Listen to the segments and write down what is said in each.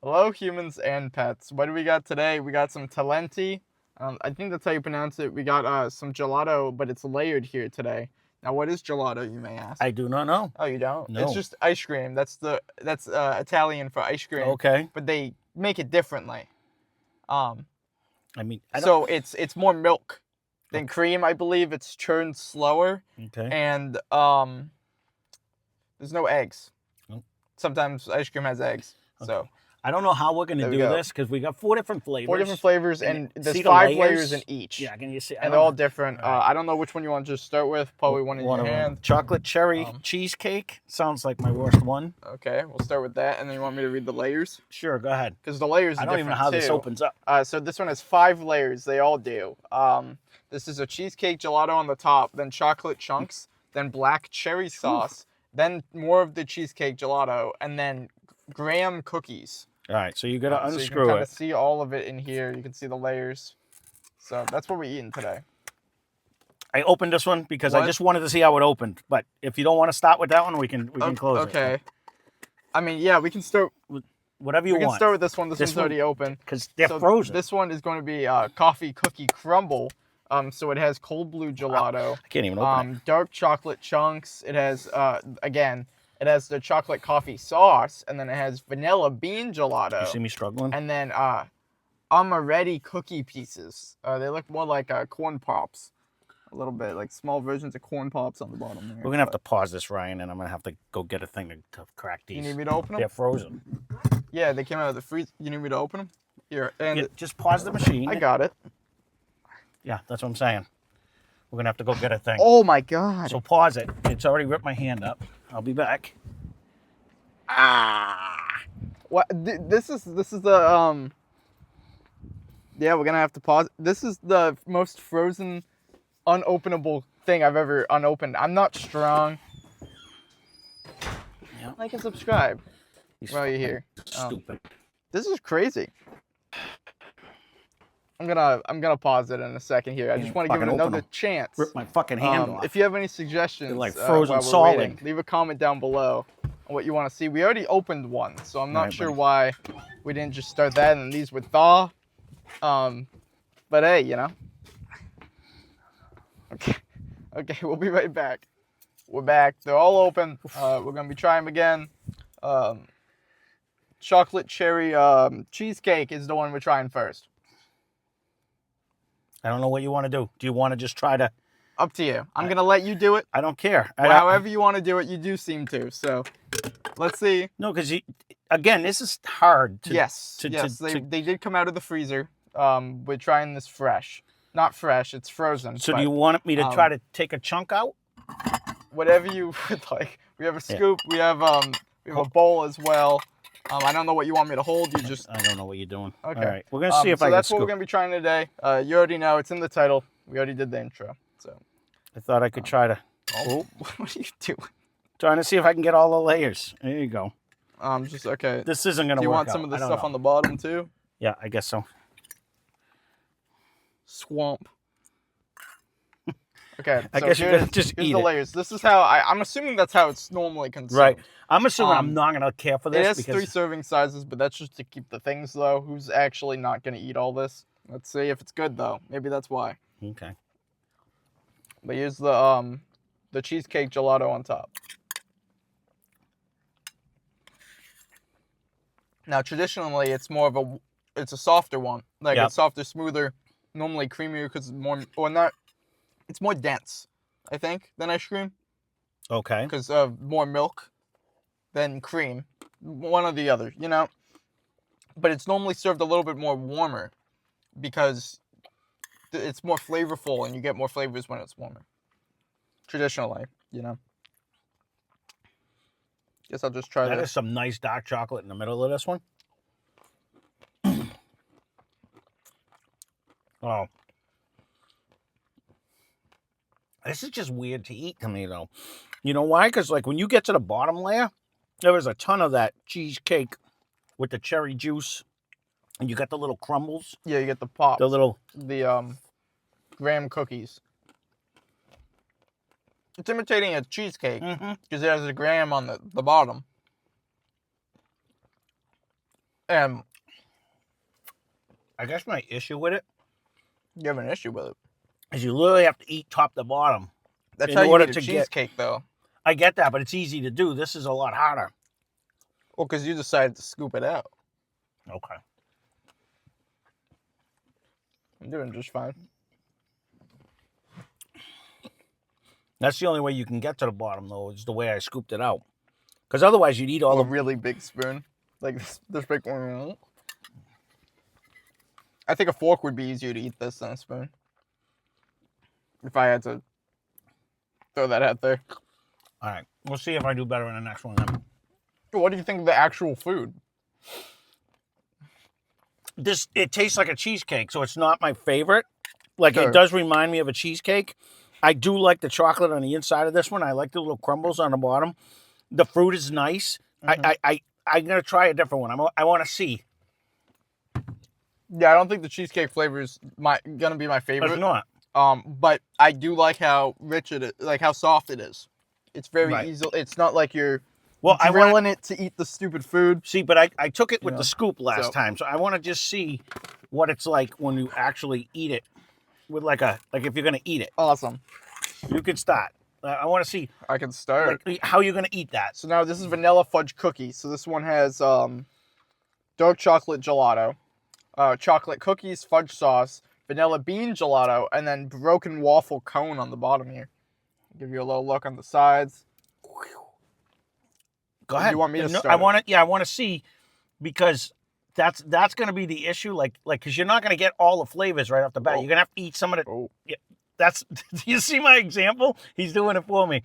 Hello, humans and pets. What do we got today? We got some Talenti. I think that's how you pronounce it. We got some gelato, but it's layered here today. Now, what is gelato, you may ask? I do not know. Oh, you don't? No. It's just ice cream. That's Italian for ice cream. Okay. But they make it differently. I mean, So it's more milk than cream. I believe it's churned slower. Okay. And there's no eggs. Oh. Sometimes ice cream has eggs. Okay. So I don't know how we're going to do this because we got 4 different flavors. 4 different flavors, and there's see 5 layers in each. Yeah, can you see? And they're all different. Right. I don't know which one you want to just start with. Probably one in your hand. Chocolate cherry cheesecake. Sounds like my worst one. Okay, we'll start with that. And then you want me to read the layers? Sure, go ahead. Because the layers are different, I don't even know how this opens up. So this one has 5 layers. They all do. This is a cheesecake gelato on the top, then chocolate chunks, then black cherry sauce, then more of the cheesecake gelato, and then graham cookies. All right, so you got to unscrew so you can kind of see all of it in here. You can see the layers. So that's what we're eating today. I opened this one because I just wanted to see how it opened. But if you don't want to start with that one, we can close it. Okay. I mean, yeah, we can start with whatever you want. We can start with this one. This one's already open because they're frozen. This one is going to be coffee cookie crumble. So it has cold blue gelato. I can't even open it. Dark chocolate chunks. It has again. It has the chocolate coffee sauce, and then it has vanilla bean gelato. You see me struggling? And then amaretti cookie pieces. They look more like corn pops. A little bit, like small versions of corn pops on the bottom there. We're going to have to pause this, Ryan, and I'm going to have to go get a thing to crack these. You need me to open them? They're frozen. Yeah, they came out of the freezer. You need me to open them? Here. And yeah, just pause the machine. I got it. Yeah, that's what I'm saying. We're going to have to go get a thing. Oh, my God. So pause it. It's already ripped my hand up. I'll be back. What? This is the yeah, we're gonna have to pause. This is the most frozen, unopenable thing I've ever unopened. I'm not strong. Yep. Like and subscribe while you're here. Stupid. This is crazy. I'm gonna pause it in a second here. I just want to give it another chance. Rip my fucking hand off. If you have any suggestions, they're like frozen solid. Leave a comment down below on what you want to see. We already opened one, so I'm not sure why we didn't just start that and these would thaw. But hey, you know. Okay, we'll be right back. We're back. They're all open. We're gonna be trying them again. Chocolate cherry cheesecake is the one we're trying first. I don't know what you want to do. Do you want to just try to... Up to you. I'm going to let you do it. I don't care. However you want to do it, you do seem to. So, let's see. No, because, again, this is hard to... Yes, they did come out of the freezer. We're trying this fresh. Not fresh, it's frozen. So do you want me to try to take a chunk out? Whatever you would like. We have a scoop. Yeah. We have a bowl as well. I don't know what you want me to hold. You just... I don't know what you're doing. Okay. All right. We're going to see if I can that's what we're going to be trying today. You already know. It's in the title. We already did the intro. So I thought I could try to... Oh, what are you doing? Trying to see if I can get all the layers. There you go. Just... Okay. This isn't going to work. Do you want some of the stuff on the bottom, too? Yeah, I guess so. Swamp. Okay, I guess you're just here's the layers. This is how I'm assuming that's how it's normally consumed. Right. I'm assuming I'm not gonna care for this. It has 3 serving sizes, but that's just to keep the things though. Who's actually not gonna eat all this? Let's see if it's good though. Maybe that's why. Okay. But here's the cheesecake gelato on top. Now traditionally, it's more of it's a softer one, like it's softer, smoother, normally creamier because more or not. It's more dense, I think, than ice cream. Okay. Because of more milk than cream. One or the other, you know? But it's normally served a little bit more warmer because it's more flavorful and you get more flavors when it's warmer. Traditionally, you know? Guess I'll just try this. That is some nice dark chocolate in the middle of this one. Oh. This is just weird to eat to me, though. You know why? Because, like, when you get to the bottom layer, there was a ton of that cheesecake with the cherry juice. And you got the little crumbles. Yeah, you get the pops. The graham cookies. It's imitating a cheesecake because it has a graham on the bottom. And I guess my issue with it you have an issue with it. is you literally have to eat top to bottom. That's In how you order eat a to get- cheesecake, though. I get that, but it's easy to do. This is a lot harder. Well, because you decided to scoop it out. Okay. I'm doing just fine. That's the only way you can get to the bottom, though, is the way I scooped it out. Because otherwise, you'd eat all A the... really big spoon. Like this big one. I think a fork would be easier to eat this than a spoon. If I had to throw that out there. All right. We'll see if I do better in the next one then. What do you think of the actual food? It tastes like a cheesecake, so it's not my favorite. Like, Sure. It does remind me of a cheesecake. I do like the chocolate on the inside of this one. I like the little crumbles on the bottom. The fruit is nice. Mhm. I'm going to try a different one. I want to see. Yeah, I don't think the cheesecake flavor is gonna be my favorite. It's not. But I do like how rich it is, like how soft it is. It's very Right. easy. It's not like you're Well, I want drilling it to eat the stupid food. see, but I took it with Yeah. the scoop last So- time, so I want to just see what it's like when you actually eat it with like if you're going to eat it. Awesome. You can start. I want to see I can start. like, how you're going to eat that. So now this is vanilla fudge cookie. So this one has dark chocolate gelato, chocolate cookies, fudge sauce, vanilla bean gelato, and then broken waffle cone on the bottom here. Give you a little look on the sides. Go Or do ahead. you want me to No, start I it? want to. Yeah, I want to see because that's going to be the issue. Like because you're not going to get all the flavors right off the bat. Oh. You're going to have to eat some of the. Oh. That's. Do you see my example? He's doing it for me.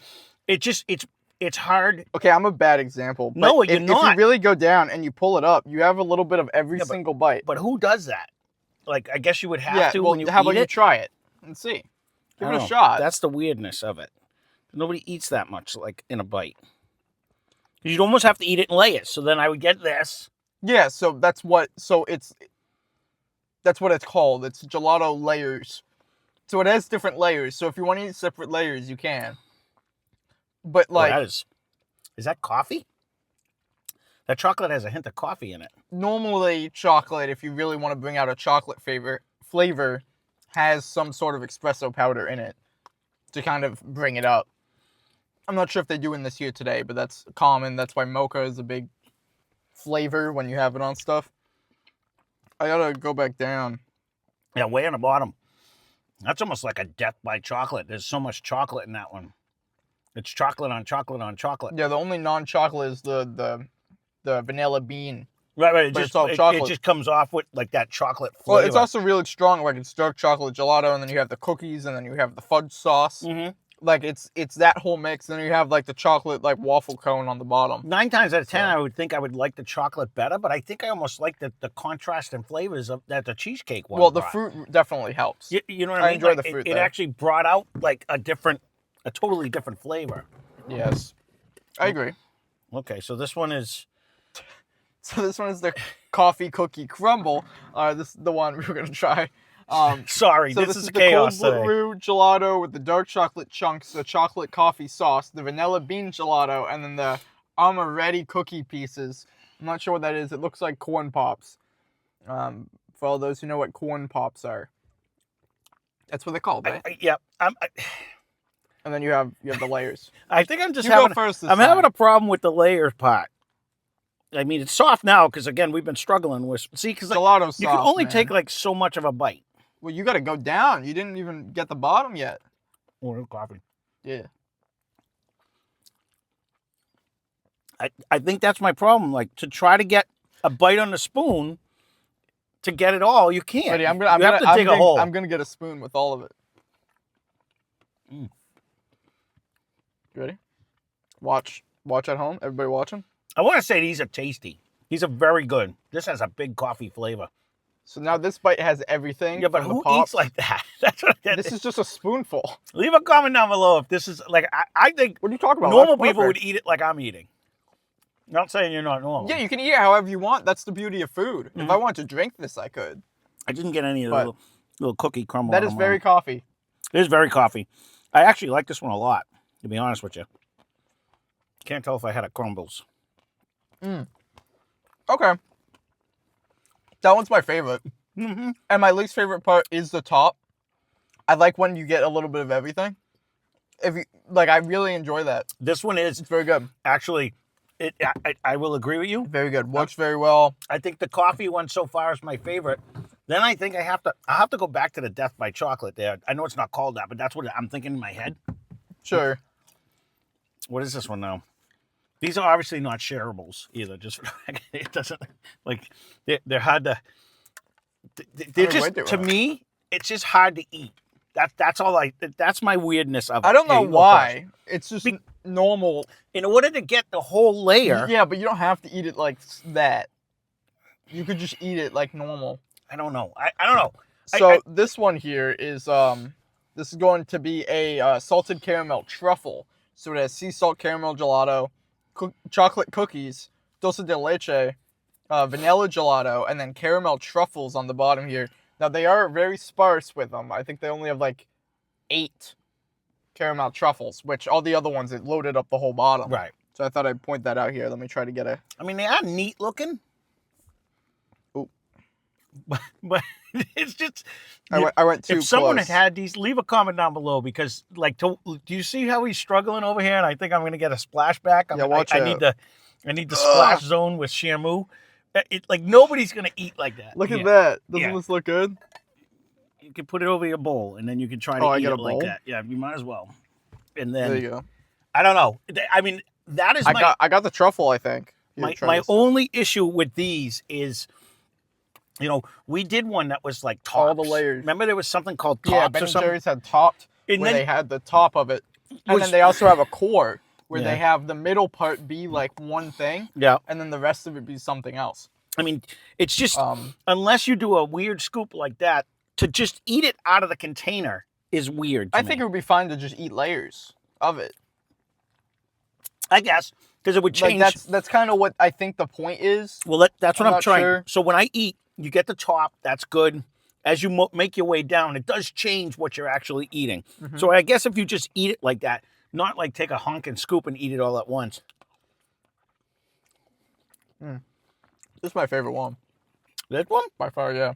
It's hard. Okay, I'm a bad example. But No, you're if not. you really go down and you pull it up, you have a little bit of every Yeah, but- single bite. But who does that? Like I guess you would have Yeah, to well, when you how eat about you it. try it and see? Give I it a don't know. shot. That's the weirdness of it. Nobody eats that much like in a bite. You'd almost have to eat it in layers. So then I would get this. Yeah, so that's what it's called. It's gelato layers. So it has different layers. So if you want to eat separate layers, you can. But Oh, like is that coffee? That chocolate has a hint of coffee in it. normally chocolate, if you really want to bring out a chocolate flavor has some sort of espresso powder in it to kind of bring it up. I'm not sure if they do in this here today, but that's common. That's why mocha is a big flavor when you have it on stuff. I gotta go back down. Yeah, way on the bottom. That's almost like a death by chocolate. There's so much chocolate in that one. It's chocolate on chocolate on chocolate. Yeah, the only non-chocolate is the vanilla bean. Right. But it's all chocolate. It just comes off with like that chocolate flavor. Well, it's also really strong. Like it's dark chocolate gelato, and then you have the cookies, and then you have the fudge sauce. Mhm. Like it's that whole mix. And then you have like the chocolate like waffle cone on the bottom. 9 times out of 10, So- I would think I would like the chocolate better, but I think I almost like the contrast and flavors of that the cheesecake one. Well, the brought. fruit definitely helps. You know what I I mean? enjoy Like, the fruit It there. actually brought out like a totally different flavor. Yes, I agree. Okay, so this one is So this one is the coffee cookie crumble. This is the one we were gonna try. sorry, So this is the chaos cold today. brew gelato with the dark chocolate chunks, the chocolate coffee sauce, the vanilla bean gelato, and then the amaretti cookie pieces. I'm not sure what that is. It looks like corn pops. For all those who know what corn pops are, that's what they're called, right? And then you have the layers. I think I'm just You having go first this I'm time. having a problem with the layers part. I mean, it's soft now because again we've been struggling with because Gelato sauce. you can only man. take like so much of a bite. Well, you got to go down. You didn't even get the bottom yet. Or coffee. Yeah. I think that's my problem. Like to try to get a bite on the spoon, to get it all, you can't. Ready? You have to dig a gonna, hole. I'm gonna get a spoon with all of it. Mm. You ready? Watch at home. Everybody watching. I want to say these are tasty. These are very good. This has a big coffee flavor. So now this bite has everything. Yeah, but from the who pops. eats like that? That's what This is just a spoonful. Leave a comment down below if this is like I think What are you talking about? normal That's people would perfect. eat it like I'm eating. Not saying you're not normal. Yeah, you can eat it however you want. That's the beauty of food. If I Mhm. wanted to drink this, I could. I didn't get any of the But little cookie crumble. That on is them. very coffee. It is very coffee. I actually like this one a lot, to be honest with you. Can't tell if I had it crumbles. Okay. That one's my favorite. Mm-hmm. And my least favorite part is the top. I like when you get a little bit of everything. If you like, I really enjoy that. This one is It's very good. actually, I will agree with you. Very good. Works very well. I think the coffee one so far is my favorite. Then I think I'll have to go back to the Death by Chocolate there. I know it's not called that, but that's what I'm thinking in my head. Sure. What is this one now? These are obviously not shareables either. Just it doesn't like they're hard to. They're just to me, it's just hard to eat. That's all that's my weirdness of it. I don't know Here you go why. first. It's just normal. In order to get the whole layer. Yeah, but you don't have to eat it like that. You could just eat it like normal. I don't know. I don't know. So this one here is this is going to be a salted caramel truffle. So it has sea salt caramel gelato, chocolate cookies, dulce de leche, vanilla gelato, and then caramel truffles on the bottom here. Now they are very sparse with them. I think they only have like 8 caramel truffles, which all the other ones it loaded up the whole bottom. Right. So I thought I'd point that out here. Let me try to get a. I mean, they are neat looking. Ooh. But it's just. I went too If someone close. had these, leave a comment down below because, like, do you see how he's struggling over here? And I think I'm going to get a splashback. Yeah, watch I out. need the splash zone with Shamu. Like nobody's going to eat like that. Look at Yeah. that. Doesn't Yeah. this look good? You can put it over your bowl, and then you can try to I eat get it a like bowl? that. Yeah, you might as well. And There you then go. I don't know. I mean, that is I got the truffle, I think. Here, try my this. only issue with these is, we did one that was like tops. All the layers. Remember there was something called tops Yeah, or Ben and something? Jerry's had topped, And where then- they had the top of it. And Which- then they also have a core, where Yeah. they have the middle part be like one thing, Yeah. and then the rest of it be something else. I mean, it's just, Um, unless you do a weird scoop like that, to just eat it out of the container is weird to I me. think it would be fine to just eat layers of it. I guess, because it would change. Like that's kind of what I think the point is. Well, that's what I'm I'm not trying. sure. So when I eat, you get the top. That's good. As you make your way down, it does change what you're actually eating. Mhm. So I guess if you just eat it like that, not like take a hunk and scoop and eat it all at once. This is my favorite one That one? by far. Yeah,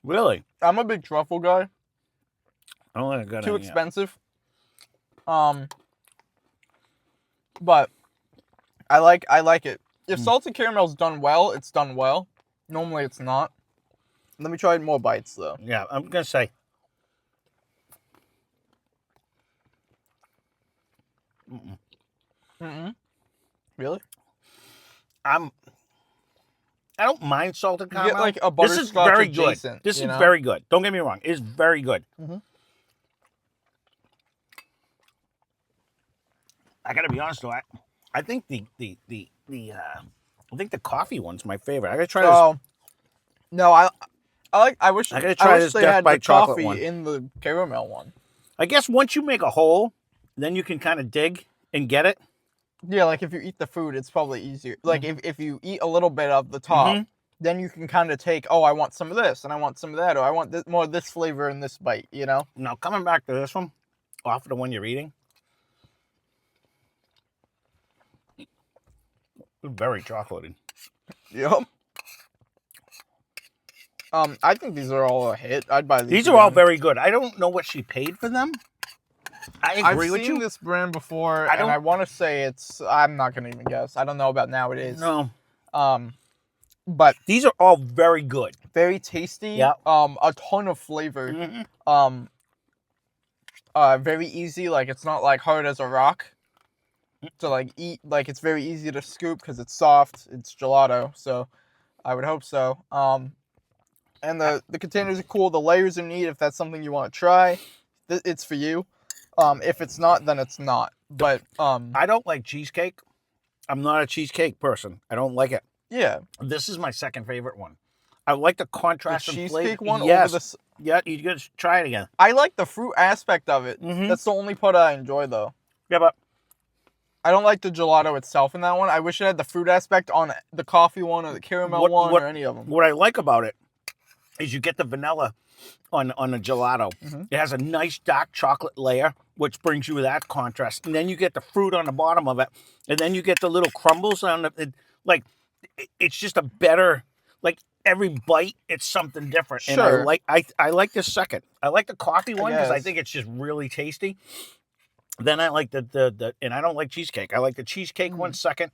Really? I'm a big truffle guy. I don't think I got Too any yet. expensive. But I like it. If salted caramel's done well, it's done well. Normally it's not. Let me try more bites though. Yeah, I'm gonna say. Really? I don't mind salted You caramel. get like a This is butterscotch very good. adjacent. This you is know? very good. Don't get me wrong. It's very good. Mhm. I gotta be honest though. I think the I think the coffee one's my favorite. I gotta try this. Oh no, I wish I gotta try wish this they Death had by the Chocolate coffee one. in the caramel one. I guess once you make a hole, then you can kind of dig and get it. Yeah, like if you eat the food, it's probably easier. Like if you eat a little bit of the top, Mhm. then you can kind of take, oh, I want some of this, and I want some of that, or I want more of this flavor in this bite, you know? Now coming back to this one, off of the one you're eating. It's very chocolatey. Yep. I think these are all a hit. I'd buy these. These are all again. very good. I don't know what she paid for them. I agree I've with seen you. this brand before, I and don't- I want to say it's. I'm not gonna even guess. I don't know about nowadays. No, But these are all very good. very tasty. Yeah. A ton of flavor. Mhm. Very easy. Like it's not like hard as a rock to like eat. Like it's very easy to scoop because it's soft. It's gelato, so I would hope so. And the containers are cool. The layers are neat. If that's something you want to try, it's for you. If it's not, then it's not. But I don't like cheesecake. I'm not a cheesecake person. I don't like it. yeah, This is my second favorite one. I like the the contrast in flavor. cheesecake one Yes. over the. Yeah, you gotta try it again. I like the fruit aspect of it. Mhm. That's the only part I enjoy, though. Yeah, but I don't like the gelato itself in that one. I wish it had the fruit aspect on the coffee one or the caramel one or any of them. what I like about it is you get the vanilla on the gelato. Mhm. It has a nice dark chocolate layer, which brings you that contrast. And then you get the fruit on the bottom of it. And then you get the little crumbles on the, it's just a better, like, every bite it's something different. And Sure. I like this second. I like the coffee one because I guess. think it's just really tasty. Then I like the and I don't like cheesecake. I like the cheesecake one second,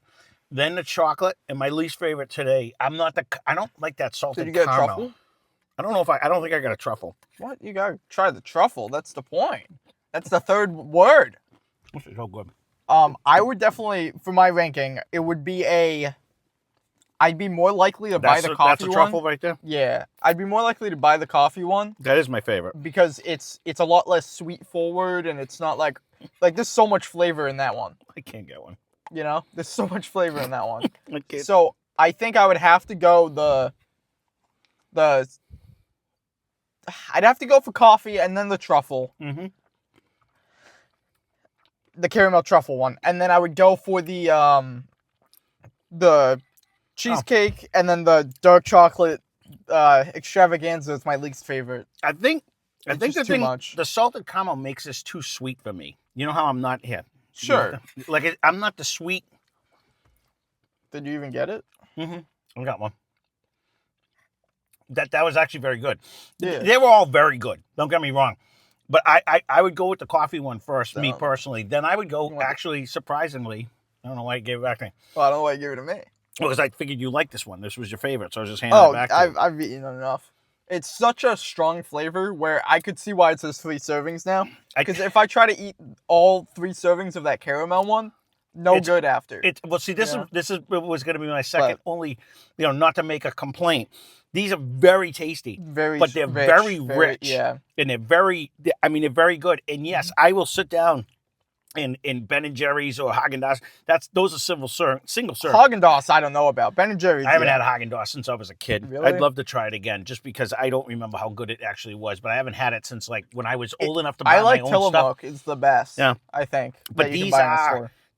then the chocolate, and my least favorite today. I don't like that salted Did you get a caramel. truffle? I don't think I got a truffle. What? You gotta try the truffle. That's the point. That's the third word. This is so good. I would definitely, for my ranking, it would be I'd be more likely to buy the coffee That's a truffle right there. Yeah, I'd be more likely to buy the coffee one That is my favorite. because it's a lot less sweet forward, and it's not like there's so much flavor in that one. I can't get one. You know, there's so much flavor in that one. I can't. So I think I would have to go I'd have to go for coffee and then the truffle. Mm-hmm. The caramel truffle one, and then I would go for the cheesecake and then the dark chocolate extravaganza is my least favorite. I think too much. The salted caramel makes this too sweet for me. You know how I'm not here. Sure. I'm not the sweet. Did you even get it? Mm-hmm. I got one. That was actually very good. Yeah. They were all very good. Don't get me wrong. But I would go with the coffee one first, So, me personally. Then I would go, actually, surprisingly, I don't know why you gave it back to me. Well, I don't know why you gave it to me. Because I figured you liked this one. This was your favorite, so I was just handing it back to you. I've eaten enough. It's such a strong flavor where I could see why it says 3 servings now. Because if I try to eat all 3 servings of that caramel one, good after. Well, see, this was going to be my second. Only, not to make a complaint. These are very tasty, but they're very rich, yeah, and they're very very good. And yes, I will sit down in Ben and Jerry's or Haagen-Dazs. Those are single serve. Haagen-Dazs, I don't know about. Ben and Jerry's. I haven't had a Haagen-Dazs since I was a kid. Really? I'd love to try it again, just because I don't remember how good it actually was. But I haven't had it since when I was old enough to buy my own Tillamook stuff. Is the best. Yeah, I think. But these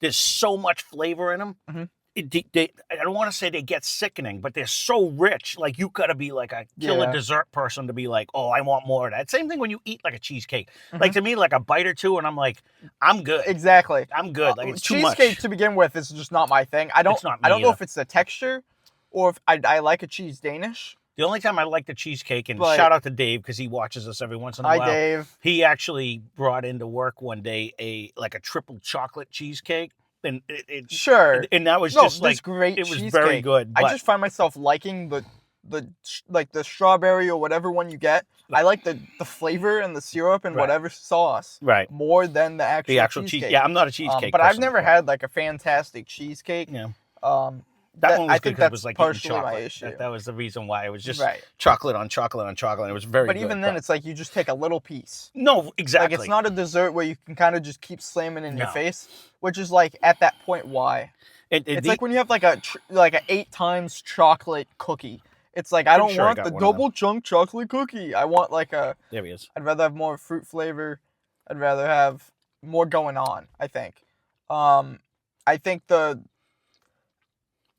there's so much flavor in them. Mm-hmm. I don't want to say they get sickening, but they're so rich. Like, you got to be like a killer dessert person to be like, oh, I want more of that. Same thing when you eat like a cheesecake. Mm-hmm. Like, to me, like a bite or two, and I'm like, I'm good. Exactly. I'm good. Like, it's too much. Cheesecake to begin with is just not my thing. I don't know if it's the texture or if I like a cheese Danish. The only time I like the cheesecake, and shout out to Dave because he watches us every once in a while. Hi, Dave. He actually brought into work one day a triple chocolate cheesecake. And sure, and that was just like great. It was very good. I just find myself liking the strawberry or whatever one you get. I like the flavor and the syrup and whatever sauce more than the actual cheesecake. Yeah, I'm not a cheesecake, but I've never had like a fantastic cheesecake. Yeah. That one was good because it was like partially chocolate. My issue. That was the reason why it was just chocolate on chocolate on chocolate. It was very good. But even then, it's like you just take a little piece. No, exactly. Like, it's not a dessert where you can kind of just keep slamming in your face, which is like at that point why. It's like when you have like a 8 times chocolate cookie. It's like, I don't want the double chunk chocolate cookie. I want like a. There he is. I'd rather have more fruit flavor. I'd rather have more going on, I think. I think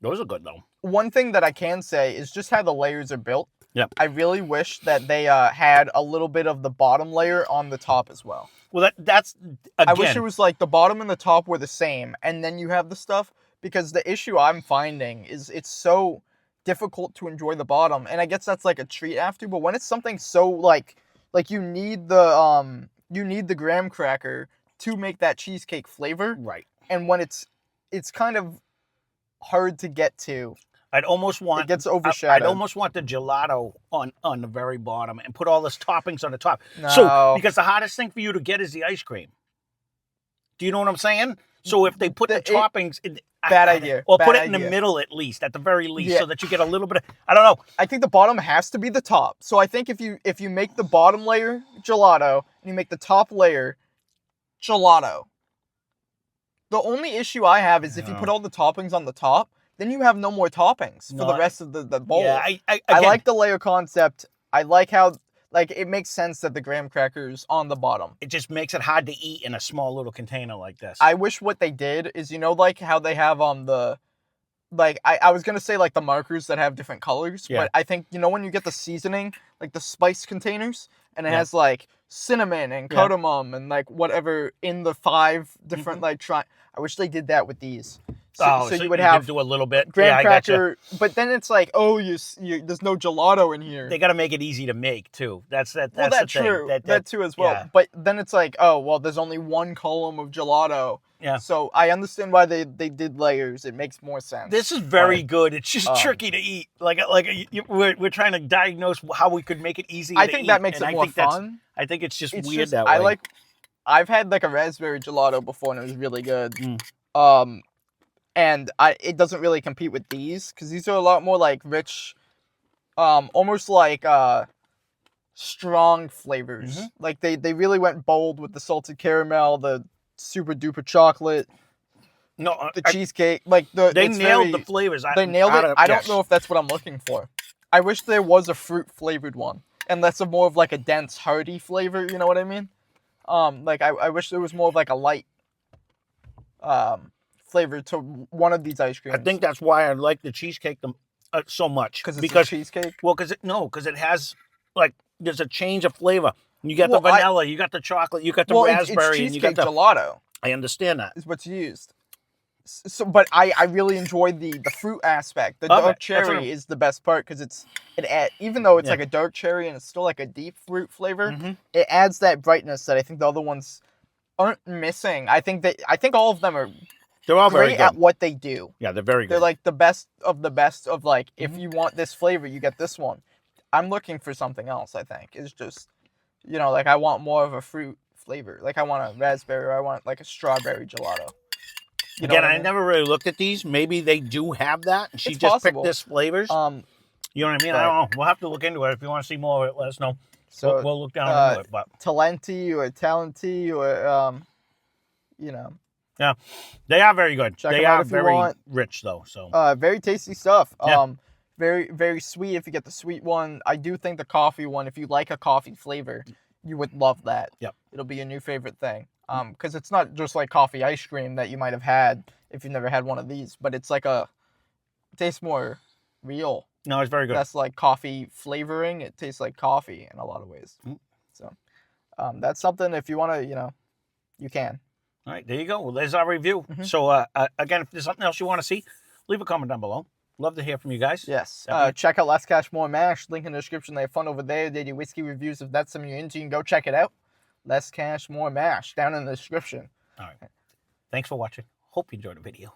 those are good, though. One thing that I can say is just how the layers are built. Yeah. I really wish that they had a little bit of the bottom layer on the top as well. Well, that's again. I wish it was like the bottom and the top were the same, and then you have the stuff, because the issue I'm finding is it's so difficult to enjoy the bottom, and I guess that's like a treat after, but when it's something so like you need the graham cracker to make that cheesecake flavor. Right. And when it's kind of hard to get to. I'd almost want it gets overshadowed. I'd almost want the gelato on the very bottom and put all those toppings on the top. No. So because the hardest thing for you to get is the ice cream. Do you know what I'm saying? So if they put the toppings in, bad idea. Or bad put it idea. in the middle at the very least, so that you get a little bit of, I don't know. I think the bottom has to be the top. So I think if you make the bottom layer gelato and you make the top layer gelato. The only issue I have is if you put all the toppings on the top, then you have no more toppings for the rest of the bowl. Yeah, I like the layer concept. I like how it makes sense that the graham crackers on the bottom. It just makes it hard to eat in a small little container like this. I wish what they did is, like how they have I was gonna say like the markers that have different colors, but I think when you get the seasoning, like the spice containers, and it has like cinnamon and cardamom and like whatever in the 5 different I wish they did that with these. So you would can have do a little bit. graham Yeah, I gotcha. cracker, but then it's like, oh, there's no gelato in here. They got to make it easy to make too. That's Well, the that's thing. true. That too as well. Yeah. But then it's like, oh, well, there's only one column of gelato. Yeah. So I understand why they did layers. It makes more sense. This is very good. It's just tricky to eat. We're trying to diagnose how we could make it easy. I think that makes it more fun. I think it's just weird that way. I've had like a raspberry gelato before and it was really good. And it doesn't really compete with these because these are a lot more like rich, almost like strong flavors. Mm-hmm. Like they really went bold with the salted caramel, the super duper chocolate, the cheesecake. Like they nailed the flavors. They nailed it. I don't know if that's what I'm looking for. I wish there was a fruit flavored one, and that's more of like a dense, hearty flavor. You know what I mean? Like I wish there was more of like a light flavor to one of these ice creams. I think that's why I like the cheesecake so much. Because it's a cheesecake? Well, because it has, like, there's a change of flavor. You got the vanilla, you got the chocolate, you got the raspberry, it's and you got the gelato. I understand that. Is what's used. So, but I really enjoy the fruit aspect. The dark cherry is the best part because even though it's like a dark cherry and it's still like a deep fruit flavor, it adds that brightness that I think the other ones aren't missing. I think all of them are. They're all very great good at what they do. Yeah, they're very good. They're like the best of like if you want this flavor, you get this one. I'm looking for something else. I think it's just like I want more of a fruit flavor. Like I want a raspberry or I want like a strawberry gelato. Again, I never really looked at these. Maybe they do have that. And she just picked this flavors. You know what I mean? I don't know. We'll have to look into it. If you want to see more of it, let us know. So we'll look down into it. But Talenti or yeah, they are very good. Check they them out are if very you want. rich though. So very tasty stuff. Yeah. Very very sweet if you get the sweet one. I do think the coffee one, if you like a coffee flavor, you would love that. Yep. It'll be a new favorite thing. Because it's not just like coffee ice cream that you might have had if you've never had one of these, but it's like it tastes more real. No, it's very good. That's like coffee flavoring. It tastes like coffee in a lot of ways. So that's something if you want to, you can. All right, there you go. Well, there's our review. So again, if there's something else you want to see, leave a comment down below. Love to hear from you guys. Yes. Check out Less Cash More Mash. Link in the description. They have fun over there. They do whiskey reviews. If that's something you're into, you can go check it out. Less Cash More Mash down in the description. All right. Thanks for watching. Hope you enjoyed the video.